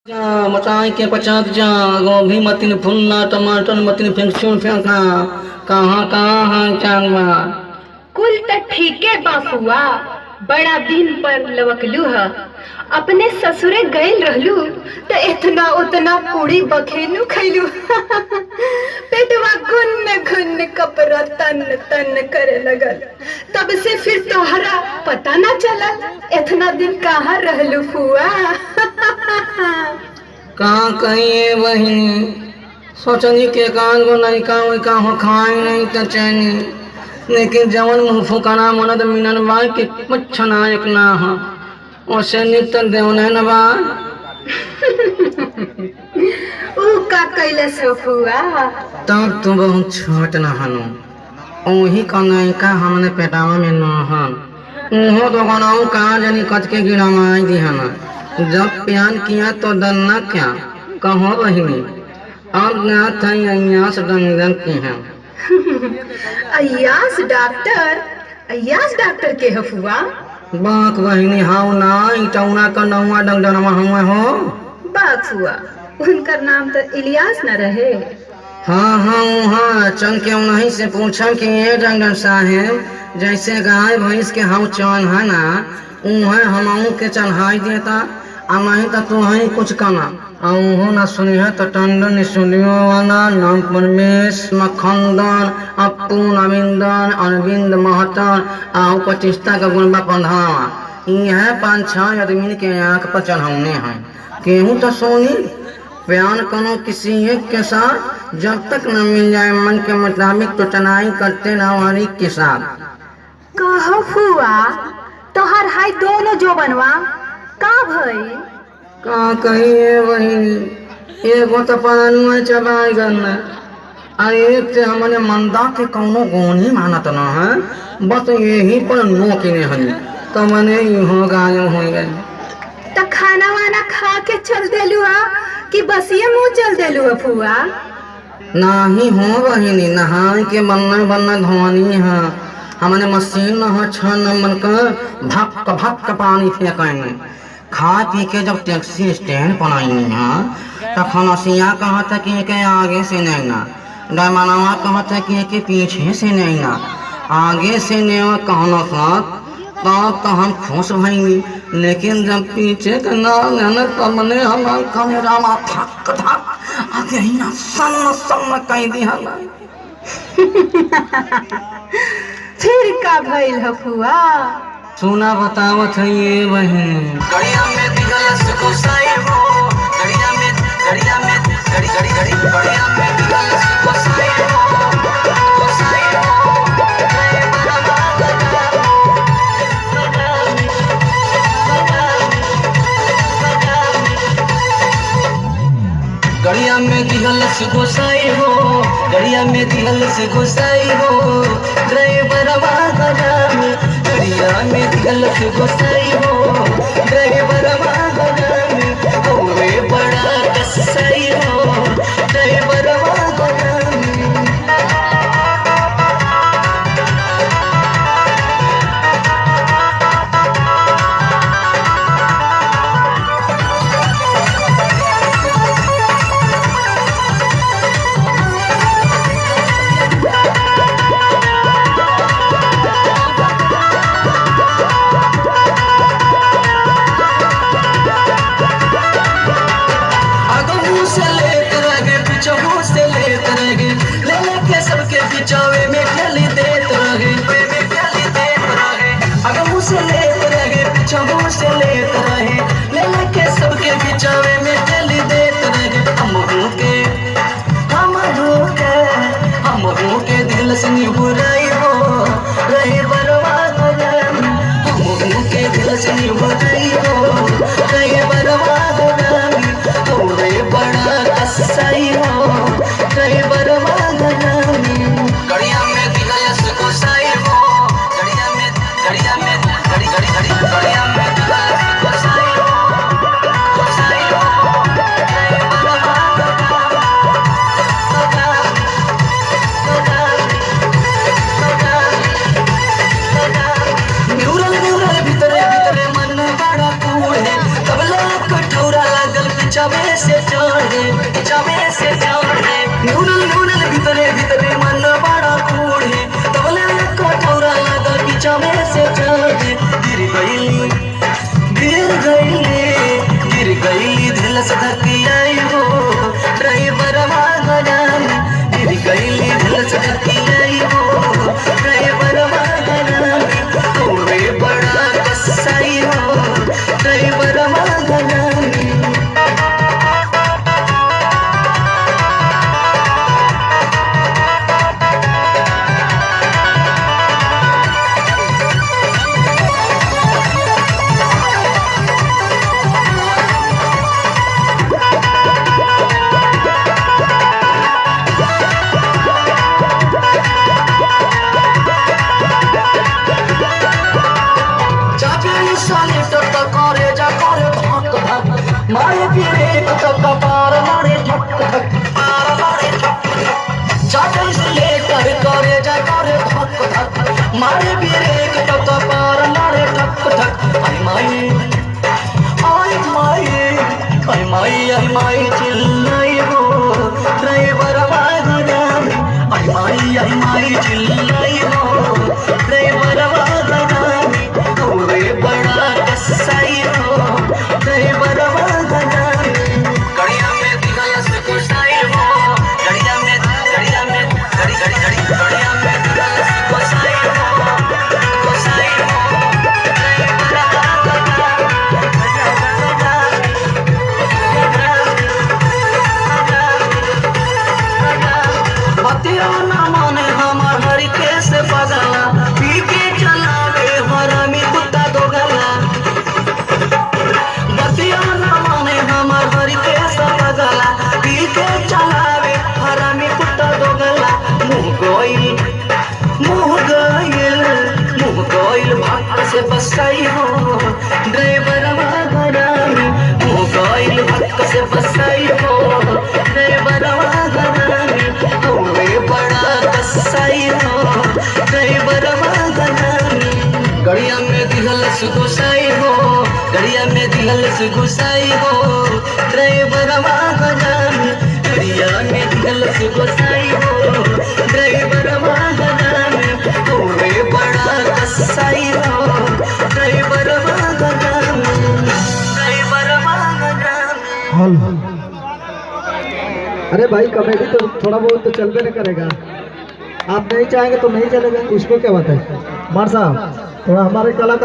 मचाई के पचात जा गोभी मतीन फुन्ना टमाटर मतीन फेंकचून फेंका कहाँ कहाँ जानवा कुल त ठीके बापुआ। बड़ा दिन पर लवकलू ह। अपने ससुरे गइल रहलू त इतना उतना पूरी बखेलू खैलू पेटवा गुन्न गुन्न कपरा तन तन करे लगल। तब से फिर तोहरा पता ना चलल इतना दिन कहाँ रहलू फुआ कहाँ कहिए बहिनी सोचनी के कान को नहीं का वही का हो खाई नहीं तो चैनी लेकिन जवन मुँह फुकाना मनद मिनन बाई के कुछ नायक ना हो ओसे नित देवने न बा ऊ का कैलस हो फुआ। तब तू बहुत छोट न हनु ओही का नहीं का हमने पेटावा में न हन उहो तो गनाऊ कहाँ जानी कच के गिरा माई दी हना जब प्यार किया तो डरना क्या कहो बहिनी अब ना था अयास डंगन की हैं अयास डॉक्टर के हफुआ। बाक बहिनी हाउ ना इटौना का नौवा डंगडनमा हुआ हो बाक फुआ उनका नाम तो इलियास न रहे। हाँ हाँ हाँ चल के उन्हीं से पूछा कि ये डंगडन साहेब जैसे गाय भैंस के हाउ चौन है ना उन्हें हम के चढ़ाई देता आ नहीं तो तू ही कुछ कना अहो न सुनी है तो टंडन सुनियो वाला नाम परमेश मखंदन अपू नविंदन अरविंद महतन आओ प्रतिष्ठा का गुणबा पंधावा यह 5-6 आदमी के आँख पर चढ़ाने हैं केहू तो सोनी प्यार करो किसी एक के साथ जब तक न मिल जाए मन के मुताबिक तो चनाई करते ना हरी के साथ। कहो फुआ तोहर हाय दोनों जो बनवा का भई का कहिए बहिनी एगो तो परानुआ चबाई गन्ना अरे एक से हमने मंदा के कौनो गोनी मानत न है बस यही पर नो किने हनी तो मने इहो गायो हो गए त खाना वाना खा के चल देलू हा कि बस ये मुंह चल देलू हा फुआ। नाही हो बहिनी नहाए के बनना धोनी है हमने मशीन न हो 6 नंबर का भक पानी फेंकेंगे खा पी के जब टैक्सी स्टैंड पर आई है तो खनसिया कहा था कि के आगे से नहीं ना डरमनावा कहा था कि के पीछे से नहीं ना आगे से नहीं कहना साथ तब तो हम खुश भईनी लेकिन जब पीछे के ना तो मने हमार कमेरा में थक थक आगे ही ना सन कह दी हला फिर का भइल ह फुआ। सुना बतावत है ये बहन गड़िया में दिगलस गोसाई हो गड़िया में गड़िया में गड़ी गड़ी गड़ी गड़िया में दिगलस गोसाई हो गोसाई हो गड़िया में दिगलस गोसाई हो गड़िया में दिगलस गोसाई हो ड्राइवरवा गजामी गड़िया में दिगलस गोसाई हो ड्राइवरवा गजामी ओए बड़ा कसाई हो ड्राइवरवा गजामी सबके बिचावे में ठेली देत रहे अगर मुझसे लेत रहे बिचावों से लेत रहे लेके सबके बिचावे में ठेली देत रहे हम के दिल से निहुराई हो रहे बर्बाद हम के दिल से निहुराई हो रहे बर्बाद थोड़े बड़ा कसाई हो रहे बर्बाद गड़िया में दिगलस गोसाई हो गड़िया में गड़ी गड़ी गड़ी गड़िया में दिगलस गोसाई हो गोसाई हो पीछावे से चढ़े न्यूनल भीतरे भीतरे मन बड़ा कूड़े तबले कटोरा लगा पीछावे से चढ़े गिर गईली दिल से धकियाई हो ड्राइवर वागन गिर गईली दिल से धकियाई हो ड्राइवर वागन तोरे बड़ा कसाई हो ड्राइवर वागन मारे पीरे कपार मारे धक धक जाते से लेकर करे जा करे धक धक मारे पीरे कपार मारे धक धक आई माई चिल्लाई हो ड्राइवर वागन आई माई चिल्लाई हो ड्राइवर वागन तोरे बड़ा कसाई हो ड्राइवर से बसाई हो ड्राइवर वागन मोबाइल भक्क से बसाई हो ड्राइवर वागन तोरे बड़ा कसाई हो ड्राइवर वागन गड़िया में दिहल से घुसाई हो गड़िया में दिहल से घुसाई हो ड्राइवर वागन गड़िया में दिहल से घुसाई हो ड्राइवर वागन तोरे बड़ा कसाई हो हेलो। अरे भाई कॉमेडी तो थोड़ा बहुत तो चलबे नहीं करेगा, आप नहीं चाहेंगे तो नहीं चलेगा, उसको क्या बात है। मार साहब थोड़ा हमारे कलाकार